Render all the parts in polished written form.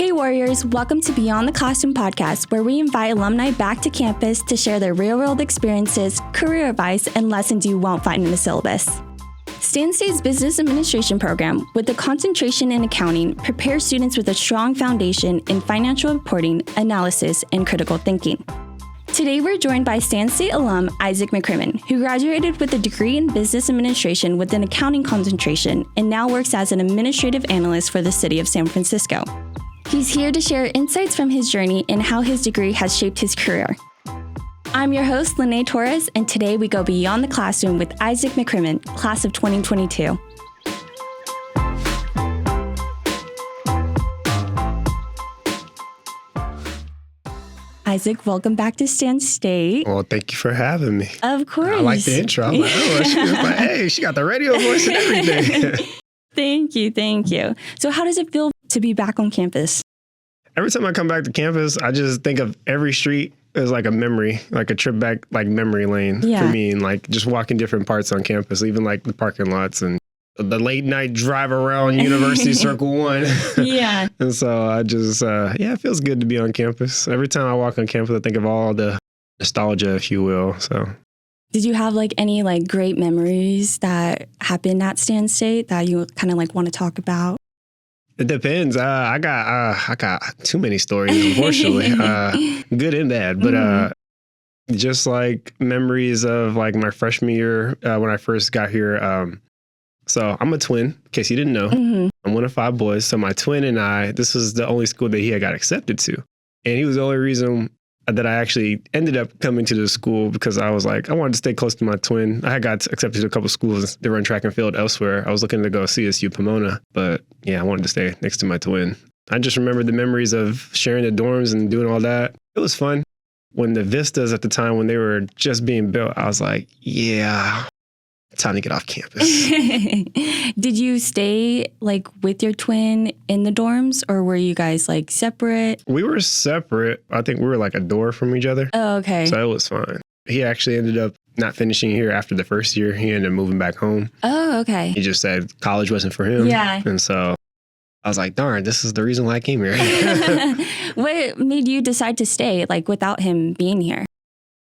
Hey Warriors, welcome to Beyond the Classroom podcast, where we invite alumni back to campus to share their real-world experiences, career advice, and lessons you won't find in the syllabus. Stan State's Business Administration program, with a concentration in accounting, prepares students with a strong foundation in financial reporting, analysis, and critical thinking. Today, we're joined by Stan State alum Isaac McCrimon, who graduated with a degree in Business Administration with an accounting concentration and now works as an administrative analyst for the city of San Francisco. He's here to share insights from his journey and how his degree has shaped his career. I'm your host, Lene Torres, and today we go beyond the classroom with Isaac McCrimon, class of 2022. Isaac, welcome back to Stan State. Well, thank you for having me. Of course. I like the intro. I'm like, oh, she was like, hey, she got the radio voice and everything. Thank you. So how does it feel to be back on campus? Every time I come back to campus, I just think of every street as like a memory, like a trip back, like memory lane for me. And like just walking different parts on campus, even like the parking lots and the late night drive around University Circle 1. Yeah. And so I just, it feels good to be on campus. Every time I walk on campus, I think of all the nostalgia, if you will. So. Did you have like any like great memories that happened at Stan State that you kind of like want to talk about? It depends. I got too many stories, unfortunately, good and bad. But just like memories of like my freshman year when I first got here. So I'm a twin, in case you didn't know. Mm-hmm. I'm one of 5 boys. So my twin and I, this was the only school that he had got accepted to. And he was the only reason that I actually ended up coming to the school because I was like, I wanted to stay close to my twin. I had got accepted to a couple schools that run track and field elsewhere. I was looking to go CSU Pomona, but I wanted to stay next to my twin. I just remember the memories of sharing the dorms and doing all that. It was fun. When the Vistas at the time, when they were just being built, I was like, time to get off campus. Did you stay like with your twin in the dorms or were you guys like separate? We were separate. I think we were like a door from each other. Oh, okay. So it was fine. He actually ended up not finishing here after the first year. He ended up moving back home. Oh, okay. He just said college wasn't for him. Yeah. And so I was like, darn, this is the reason why I came here. What made you decide to stay like without him being here?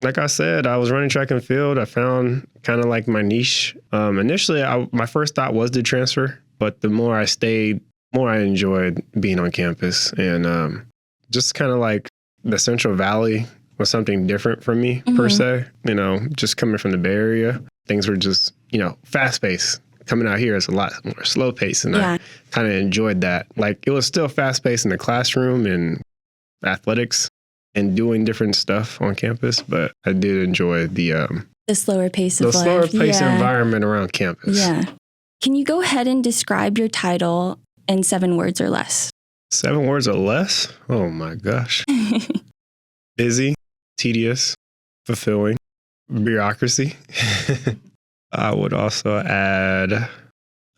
Like I said, I was running track and field. I found kind of like my niche. Initially, my first thought was to transfer, but the more I stayed, more I enjoyed being on campus. And just kind of like the Central Valley was something different for me, per se. Just coming from the Bay Area, things were just, fast-paced. Coming out here is a lot more slow-paced, and I kind of enjoyed that. Like, it was still fast-paced in the classroom and athletics and doing different stuff on campus, but I did enjoy the slower pace of life. The slower pace environment around campus. Yeah. Can you go ahead and describe your title in 7 words or less? 7 words or less? Oh my gosh. Busy, tedious, fulfilling, bureaucracy. I would also add,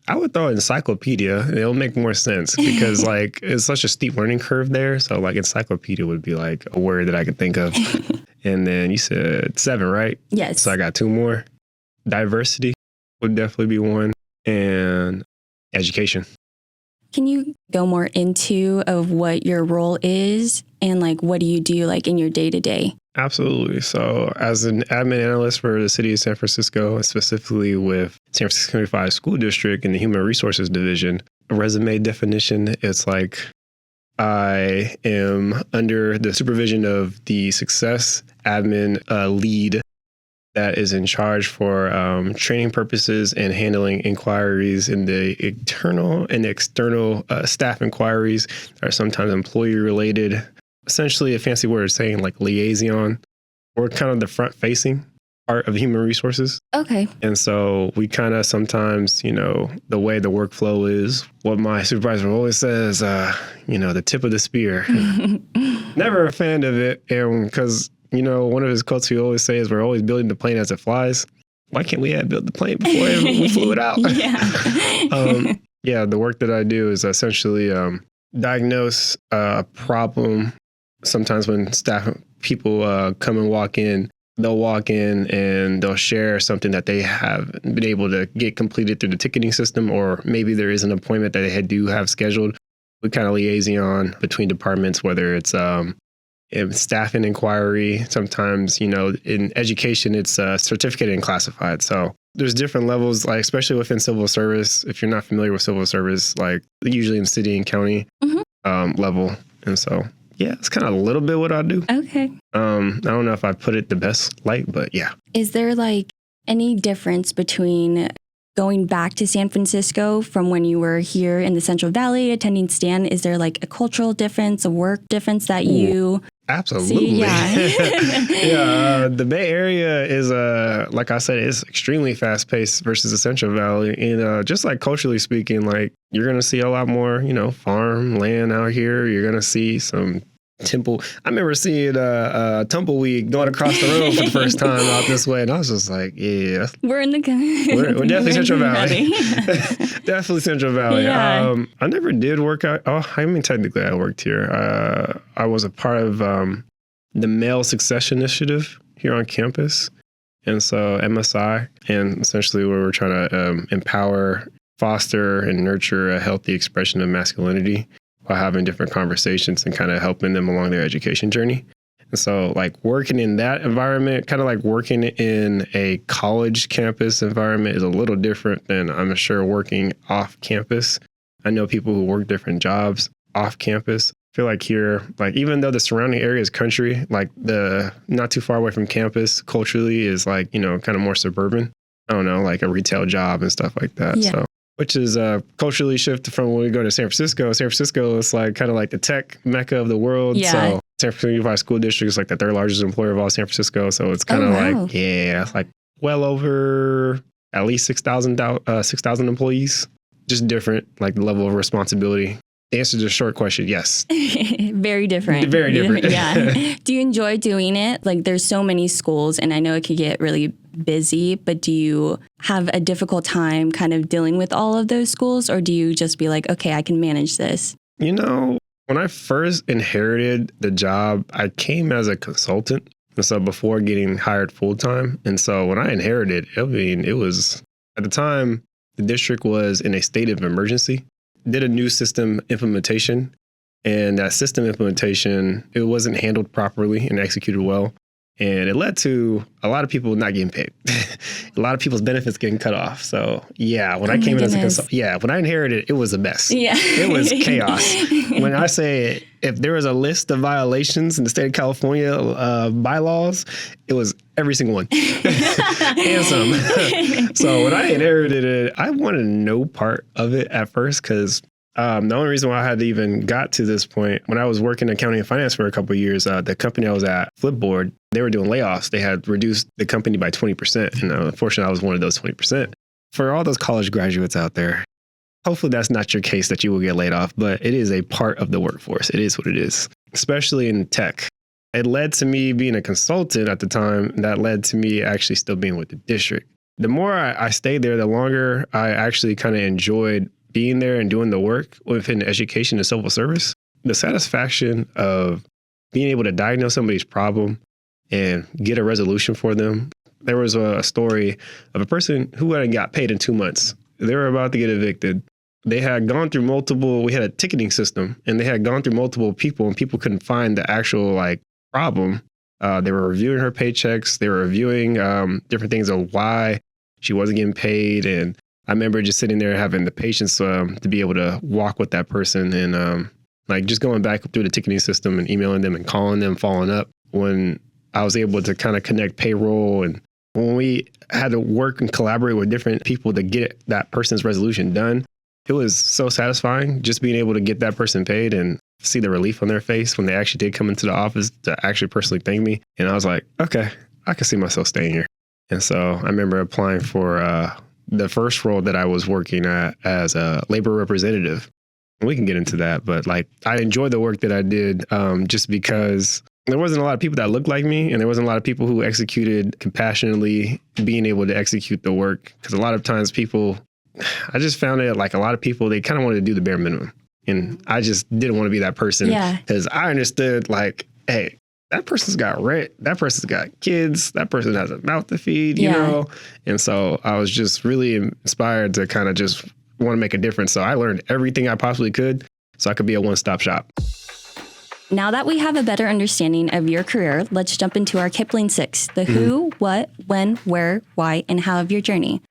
I would throw encyclopedia. It'll make more sense because like it's such a steep learning curve there. So like encyclopedia would be like a word that I could think of. And then you said 7, right? Yes. So I got 2 more. Diversity would definitely be one. And education. Can you go more into of what your role is and like what do you do like in your day-to-day? Absolutely. So as an admin analyst for the city of San Francisco, specifically with San Francisco 25 School District and the Human Resources Division, a resume definition, it's like I am under the supervision of the success admin lead that is in charge for training purposes and handling inquiries in the internal and external staff inquiries that are sometimes employee related. Essentially, a fancy word is saying like liaison or kind of the front facing part of human resources. Okay. And so we kind of sometimes, the way the workflow is, what my supervisor always says, the tip of the spear. Never a fan of it. And because, one of his quotes he always says, we're always building the plane as it flies. Why can't we have built the plane before we flew it out? The work that I do is essentially diagnose a problem. Sometimes when people come and walk in, they'll walk in and they'll share something that they have been able to get completed through the ticketing system, or maybe there is an appointment that they do have scheduled We kind of liaison between departments, whether it's in staff and inquiry. Sometimes, in education, it's certificated and classified. So there's different levels, like especially within civil service. If you're not familiar with civil service, like usually in city and county level. And so, yeah, it's kind of a little bit what I do. Okay. I don't know if I put it the best light, but yeah. Is there like any difference between going back to San Francisco from when you were here in the Central Valley attending Stan? Is there like a cultural difference, a work difference that you Absolutely. see? Yeah. The Bay Area is, like I said, it's extremely fast paced versus the Central Valley. And just like culturally speaking, like you're going to see a lot more, farm land out here. You're going to see some temple. I remember seeing a tumbleweed going across the road for the first time out this way. And I was just like, yeah. We're We're definitely Central Valley. Definitely Central Valley. Yeah. I never did work out. Oh, I mean, technically I worked here. I was a part of the Male Success Initiative here on campus. And so MSI, and essentially we were trying to empower, foster, and nurture a healthy expression of masculinity while having different conversations and kind of helping them along their education journey. And so like working in that environment, kind of like working in a college campus environment is a little different than I'm sure working off campus. I know people who work different jobs off campus. I feel like here, like even though the surrounding area is country, like the not too far away from campus culturally is like, kind of more suburban. I don't know, like a retail job and stuff like that. Yeah. So, which is culturally shifted from when we go to San Francisco. San Francisco is like kind of like the tech mecca of the world. Yeah. So San Francisco Unified School District is like the third largest employer of all San Francisco. So it's kind of like, it's like well over at least 6,000 employees. Just different, like the level of responsibility. The answer to the short question, yes. Very different. Very different. Yeah. Do you enjoy doing it? Like there's so many schools and I know it could get really busy, but do you have a difficult time kind of dealing with all of those schools, or do you just be like, okay, I can manage this? When I first inherited the job, I came as a consultant. And so before getting hired full time. And so when I inherited, it was at the time, the district was in a state of emergency, did a new system implementation. And that system implementation, it wasn't handled properly and executed well. And it led to a lot of people not getting paid. A lot of people's benefits getting cut off. So yeah, when I came in as a consultant, when I inherited, it was a mess. Yeah. It was chaos. When I say if there was a list of violations in the state of California bylaws, it was every single one. And some. So when I inherited it, I wanted no part of it at first because the only reason why I had to even got to this point, when I was working in accounting and finance for a couple of years, the company I was at, Flipboard, they were doing layoffs. They had reduced the company by 20%. And unfortunately, I was one of those 20%. For all those college graduates out there, hopefully that's not your case that you will get laid off, but it is a part of the workforce. It is what it is, especially in tech. It led to me being a consultant at the time. That led to me actually still being with the district. The more I stayed there, the longer I actually kind of enjoyed being there and doing the work within education and civil service. The satisfaction of being able to diagnose somebody's problem and get a resolution for them. There was a story of a person who hadn't got paid in 2 months. They were about to get evicted. They had gone through we had a ticketing system, and they had gone through multiple people, and people couldn't find the actual problem. They were reviewing her paychecks. They were reviewing different things of why she wasn't getting paid. And I remember just sitting there having the patience to be able to walk with that person and just going back through the ticketing system and emailing them and calling them, following up. When I was able to kind of connect payroll, and when we had to work and collaborate with different people to get that person's resolution done, it was so satisfying just being able to get that person paid and see the relief on their face when they actually did come into the office to actually personally thank me. And I was like, okay, I can see myself staying here. And so I remember applying for the first role that I was working at as a labor representative. We can get into that, but I enjoyed the work that I did just because there wasn't a lot of people that looked like me, and there wasn't a lot of people who executed compassionately, being able to execute the work. Because a lot of times I just found it a lot of people, they kind of wanted to do the bare minimum. And I just didn't want to be that person because I understood hey, that person's got rent, that person's got kids, that person has a mouth to feed, you know? And so I was just really inspired to kind of just want to make a difference. So I learned everything I possibly could so I could be a one-stop shop. Now that we have a better understanding of your career, let's jump into our Kipling 6, the who, what, when, where, why, and how of your journey.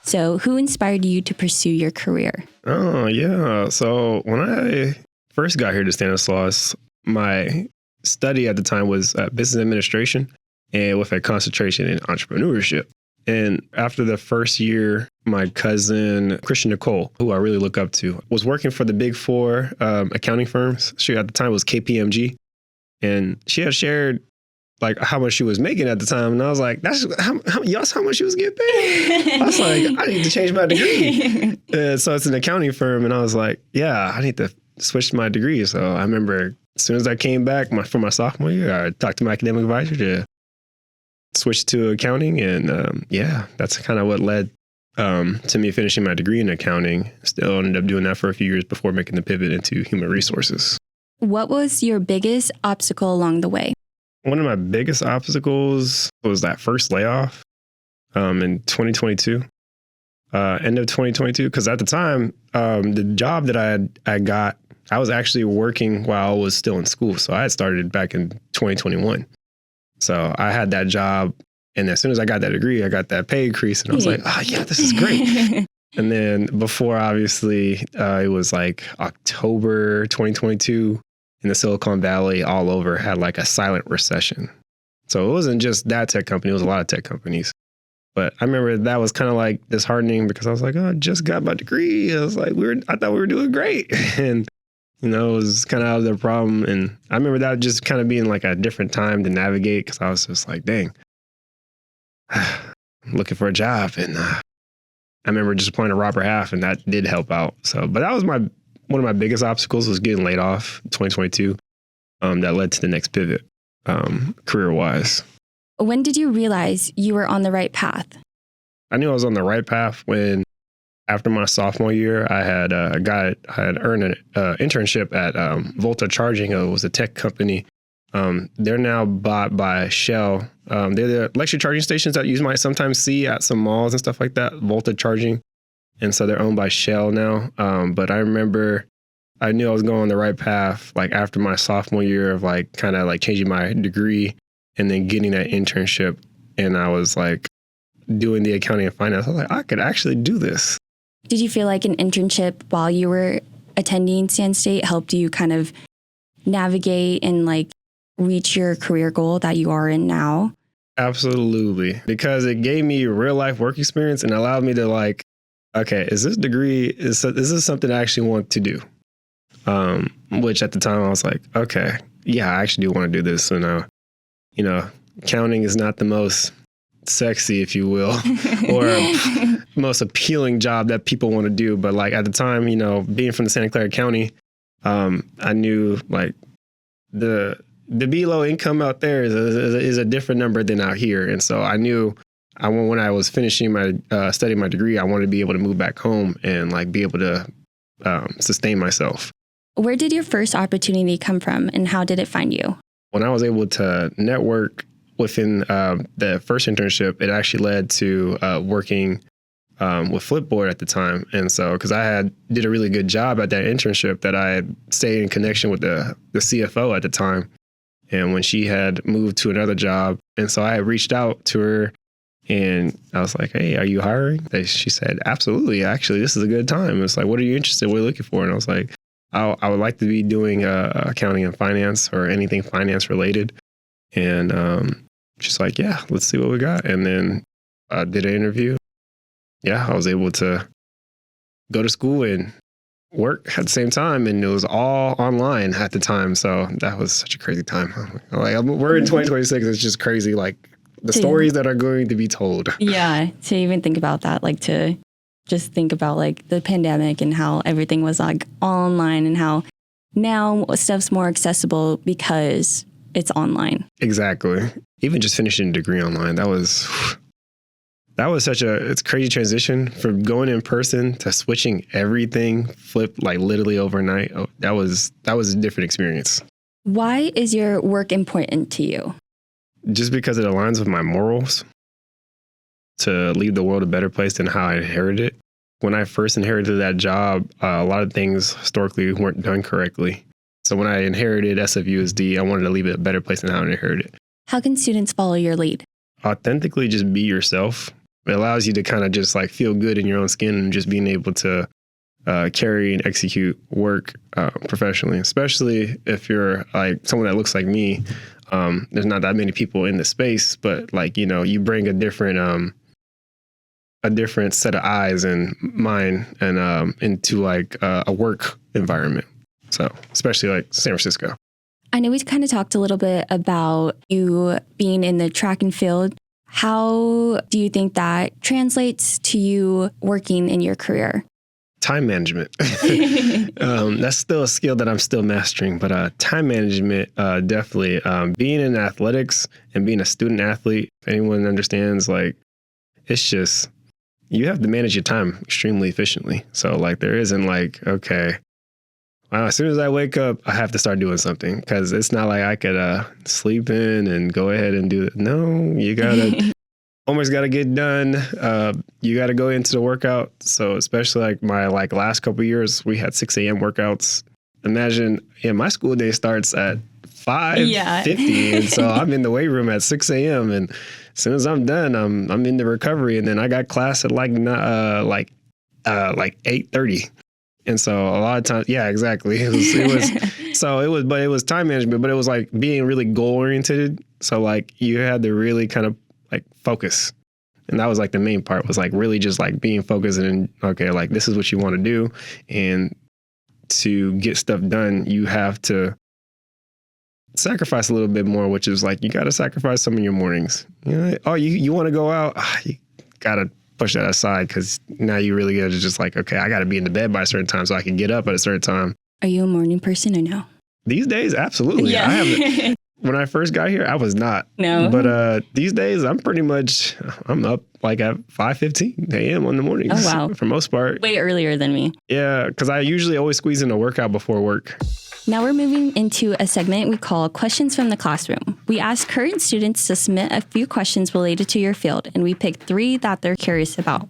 So who inspired you to pursue your career? Oh, yeah. So when I first got here to Stanislaus, my study at the time was business administration and with a concentration in entrepreneurship. And after the first year, my cousin, Christian Nicole, who I really look up to, was working for the big four accounting firms. She at the time was KPMG. And she had shared like how much she was making at the time. And I was like, that's how much she was getting paid? I was like, I need to change my degree. So it's an accounting firm. And I was like, yeah, I need to switch my degree. So I remember as soon as I came back for my sophomore year, I talked to my academic advisor to switch to accounting. And that's kind of what led to me finishing my degree in accounting. Still ended up doing that for a few years before making the pivot into human resources. What was your biggest obstacle along the way? One of my biggest obstacles was that first layoff in 2022, end of 2022. Because at the time, the job that I got, I was actually working while I was still in school. So I had started back in 2021. So I had that job. And as soon as I got that degree, I got that pay increase. And I was like, oh, yeah, this is great. And then before, obviously, it was like October 2022 in the Silicon Valley all over had like a silent recession. So it wasn't just that tech company. It was a lot of tech companies. But I remember that was kind of like disheartening because I was like, oh, I just got my degree. I was like, I thought we were doing great. And, it was kind of out of the problem. And I remember that just kind of being like a different time to navigate because I was just like, dang, I'm looking for a job. And I remember just applying to Robert Half, and that did help out. So, but that was one of my biggest obstacles was getting laid off in 2022. That led to the next pivot, career-wise. When did you realize you were on the right path? I knew I was on the right path when, after my sophomore year, I had earned an internship at Volta Charging. It was a tech company. They're now bought by Shell. They're the electric charging stations that you might sometimes see at some malls and stuff like that, Volta Charging. And so they're owned by Shell now. But I remember I knew I was going on the right path, like after my sophomore year of like kind of like changing my degree and then getting that internship. And I was like doing the accounting and finance. I was like, I could actually do this. Did you feel like an internship while you were attending Stan State helped you kind of navigate and like reach your career goal that you are in now? Absolutely. Because it gave me real life work experience and allowed me to like, okay, is this something I actually want to do? Which at the time I was like, okay, yeah, I actually do want to do this. So now, accounting is not the most sexy, if you will, or most appealing job that people want to do. But like at the time, being from the Santa Clara County, I knew like the below income out there is a different number than out here. And so I knew when I was finishing my studying my degree, I wanted to be able to move back home and like be able to sustain myself. Where did your first opportunity come from and how did it find you? When I was able to network within the first internship, it actually led to working with Flipboard at the time. And so, because I did a really good job at that internship, that I had stayed in connection with the CFO at the time. And when she had moved to another job, and so I had reached out to her and I was like, hey, are you hiring? She said, absolutely. Actually, this is a good time. It's like, what are you interested in? What are you looking for? And I was like, I would like to be doing accounting and finance or anything finance related. And she's like, yeah, let's see what we got. And then I did an interview. Yeah, I was able to go to school and work at the same time. And it was all online at the time. So that was such a crazy time. Like we're in 2026. It's just crazy. Like the stories that are going to be told. Yeah. To even think about that, like to just think about like the pandemic and how everything was like all online and how now stuff's more accessible because it's online. Exactly. Even just finishing a degree online, that was such it's crazy transition from going in person to switching everything, flip like literally overnight. Oh, that was a different experience. Why is your work important to you? Just because it aligns with my morals to leave the world a better place than how I inherited it. when I first inherited that job, a lot of things historically weren't done correctly. So when I inherited SFUSD, I wanted to leave it a better place than how I inherited it. How can students follow your lead? Authentically, just be yourself. It allows you to kind of just like feel good in your own skin and just being able to carry and execute work professionally, especially if you're like someone that looks like me. There's not that many people in the space, but like, you know, you bring a different set of eyes and mind and into like a work environment. So especially like San Francisco. I know we kind of talked a little bit about you being in the track and field. How do you think that translates to you working in your career? Time management. That's still a skill that I'm still mastering, but time management, definitely. Being in athletics and being a student athlete, if anyone understands, like, it's just, you have to manage your time extremely efficiently. So like there isn't like, okay, as soon as I wake up, I have to start doing something, because it's not like I could sleep in and go ahead and do it. No, you gotta almost got to get done. You got to go into the workout. So especially like my last couple of years, we had 6 a.m. workouts. Imagine, my school day starts at 5:50, and so I'm in the weight room at 6 a.m. And as soon as I'm done, I'm in the recovery, and then I got class at like 8:30. And so a lot of times, yeah, exactly. It was time management, but it was like being really goal oriented. So like you had to really kind of like focus. And that was like the main part, was like really just like being focused and okay, like this is what you want to do. And to get stuff done, you have to sacrifice a little bit more, which is like, you got to sacrifice some of your mornings. You know, oh, you want to go out? You got to push that aside, because now you really got to just like, okay, I got to be in the bed by a certain time so I can get up at a certain time. Are you a morning person or no? These days, absolutely. Yeah. I haven't. When I first got here, I was not. No. But these days, I'm up like at 5:15 a.m. on the mornings. Oh, wow. For most part. Way earlier than me. Yeah, because I usually always squeeze in a workout before work. Now we're moving into a segment we call Questions from the Classroom. We ask current students to submit a few questions related to your field, and we pick 3 that they're curious about.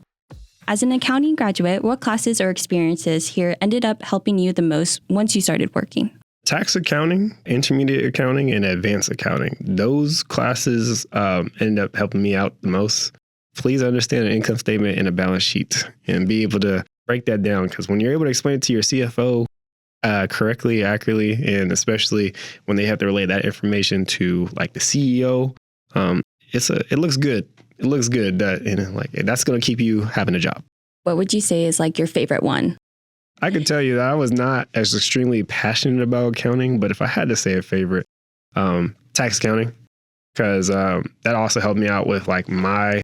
As an accounting graduate, what classes or experiences here ended up helping you the most once you started working? Tax accounting, intermediate accounting, and advanced accounting. Those classes ended up helping me out the most. Please understand an income statement and a balance sheet and be able to break that down, because when you're able to explain it to your CFO correctly, accurately, and especially when they have to relay that information to like the CEO, it looks good. It looks good that's going to keep you having a job. What would you say is like your favorite one? I can tell you that I was not as extremely passionate about accounting, but if I had to say a favorite, tax accounting, because that also helped me out with like my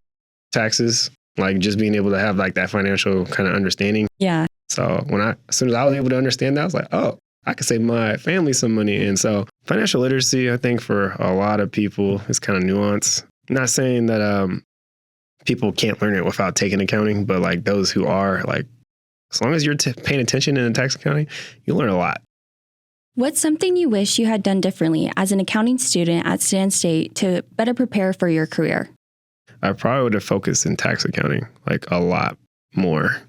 taxes, like just being able to have like that financial kind of understanding. Yeah. So as soon as I was able to understand that, I was like, oh, I could save my family some money. And so financial literacy, I think for a lot of people is kind of nuanced. Not saying that people can't learn it without taking accounting, but like those who are, like, as long as you're paying attention in the tax accounting, you'll learn a lot. What's something you wish you had done differently as an accounting student at Stan State to better prepare for your career? I probably would have focused in tax accounting like a lot more.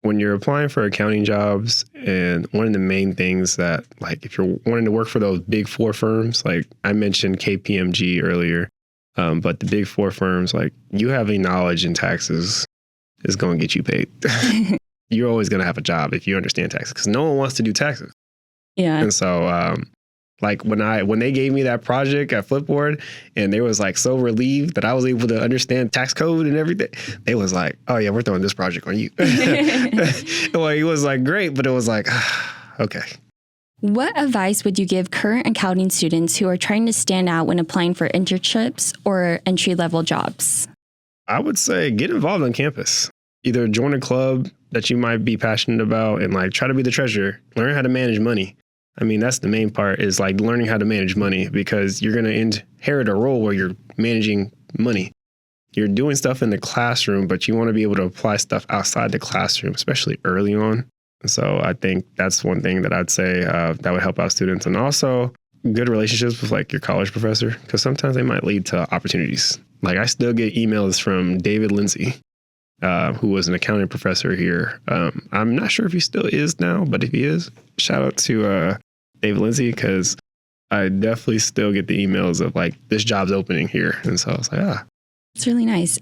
When you're applying for accounting jobs, and one of the main things that, like, if you're wanting to work for those big 4 firms, like I mentioned KPMG earlier, but the big 4 firms, like, you having knowledge in taxes is going to get you paid. You're always going to have a job if you understand taxes, because no one wants to do taxes. Yeah. And so, like when they gave me that project at Flipboard, and they was like so relieved that I was able to understand tax code and everything, they was like, oh yeah, we're throwing this project on you. Well, it was like great, but it was like, okay. What advice would you give current accounting students who are trying to stand out when applying for internships or entry-level jobs? I would say get involved on campus. Either join a club that you might be passionate about and like try to be the treasurer, learn how to manage money. I mean, that's the main part, is like learning how to manage money, because you're going to inherit a role where you're managing money. You're doing stuff in the classroom, but you want to be able to apply stuff outside the classroom, especially early on. So I think that's one thing that I'd say that would help out students. And also good relationships with like your college professor, because sometimes they might lead to opportunities. Like I still get emails from David Lindsay. who was an accounting professor here. I'm not sure if he still is now, but if he is, shout out to Dave Lindsay, because I definitely still get the emails of like, this job's opening here. And so I was like, It's really nice.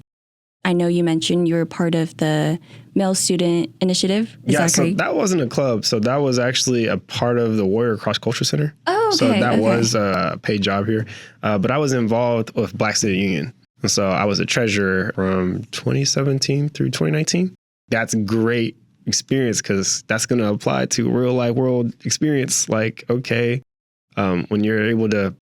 I know you mentioned you were part of the Male Student Initiative. Is that correct? So that wasn't a club. So that was actually a part of the Warrior Cross Culture Center. Oh, okay. So that was a paid job here. But I was involved with Black Student Union. And so I was a treasurer from 2017 through 2019. That's a great experience because that's going to apply to real life world experience. Like, okay, when you're able to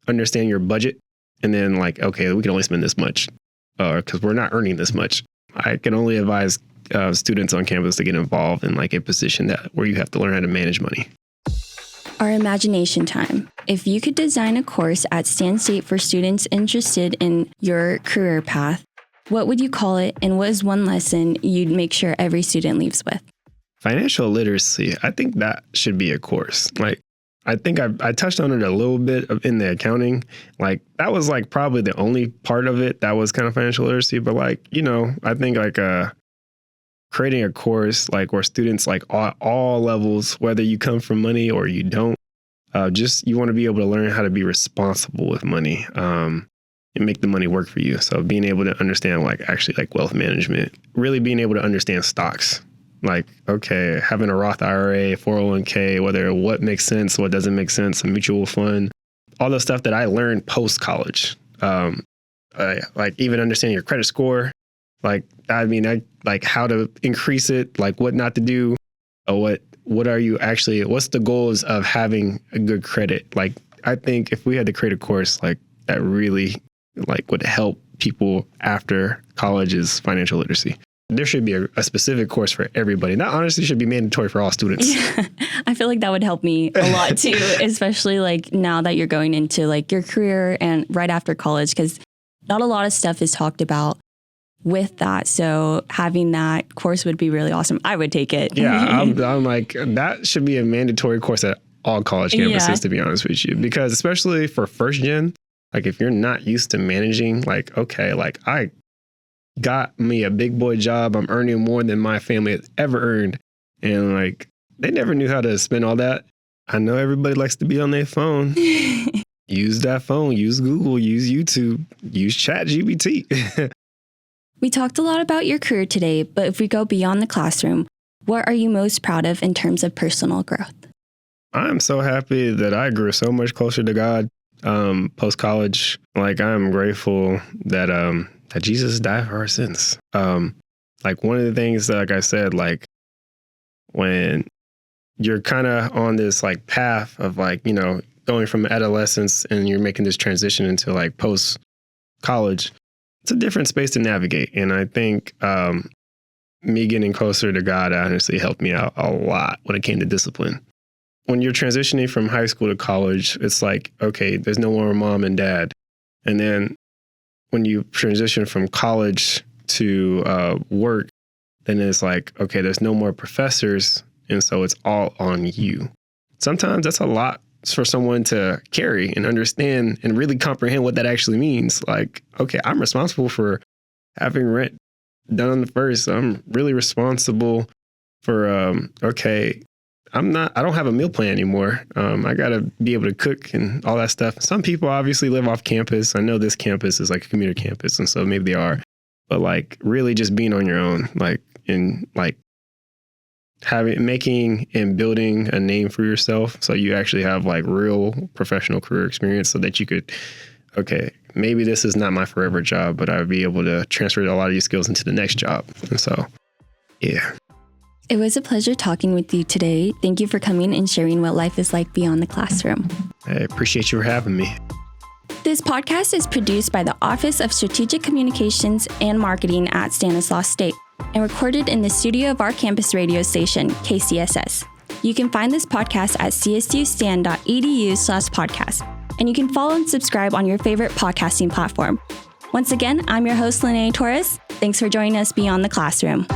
understand your budget and then like, okay, we can only spend this much because we're not earning this much. I can only advise students on campus to get involved in like a position where you have to learn how to manage money. Our imagination time. If you could design a course at Stan State for students interested in your career path, what would you call it? And what is one lesson you'd make sure every student leaves with? Financial literacy. I think that should be a course. Like, I think I touched on it a little bit in the accounting. Like, that was like probably the only part of it that was kind of financial literacy. But like, I think like creating a course like where students like all levels, whether you come from money or you don't, you want to be able to learn how to be responsible with money and make the money work for you. So being able to understand like actually like wealth management, really being able to understand stocks. Like, okay, having a Roth IRA, 401k, what makes sense, what doesn't make sense, a mutual fund, all the stuff that I learned post-college. Like even understanding your credit score, like, I like how to increase it, like what not to do, what are you actually, what's the goals of having a good credit? Like, I think if we had to create a course like that really like would help people after college is financial literacy. There should be a specific course for everybody. That honestly should be mandatory for all students. Yeah, I feel like that would help me a lot too, especially like now that you're going into like your career and right after college, because not a lot of stuff is talked about with that. So having that course would be really awesome. I would take it. Yeah, I'm like, that should be a mandatory course at all college campuses, to be honest with you, because especially for first gen, like if you're not used to managing, like, okay, like I got me a big boy job. I'm earning more than my family has ever earned. And like, they never knew how to spend all that. I know everybody likes to be on their phone. Use that phone, use Google, use YouTube, use ChatGPT. We talked a lot about your career today, but if we go beyond the classroom, what are you most proud of in terms of personal growth? I'm so happy that I grew so much closer to God post-college. Like, I'm grateful that that Jesus died for our sins. Like one of the things that, like I said, like when you're kind of on this like path of like, going from adolescence and you're making this transition into like post-college, it's a different space to navigate. And I think me getting closer to God honestly helped me out a lot when it came to discipline. When you're transitioning from high school to college, it's like, okay, there's no more mom and dad. And then when you transition from college to work, then it's like, okay, there's no more professors. And so it's all on you. Sometimes that's a lot for someone to carry and understand and really comprehend what that actually means. Like, okay, I'm responsible for having rent done on the first. I'm really responsible for, I don't have a meal plan anymore. I got to be able to cook and all that stuff. Some people obviously live off campus. I know this campus is like a commuter campus, and so maybe they are. But like really just being on your own, like in like making and building a name for yourself, so you actually have like real professional career experience, so that you could, okay, maybe this is not my forever job, but I would be able to transfer a lot of these skills into the next job. And so, yeah. It was a pleasure talking with you today. Thank you for coming and sharing what life is like beyond the classroom. I appreciate you for having me. This podcast is produced by the Office of Strategic Communications and Marketing at Stanislaus State and recorded in the studio of our campus radio station, KCSS. You can find this podcast at csustan.edu/podcast, and you can follow and subscribe on your favorite podcasting platform. Once again, I'm your host, Linnea Torres. Thanks for joining us beyond the classroom.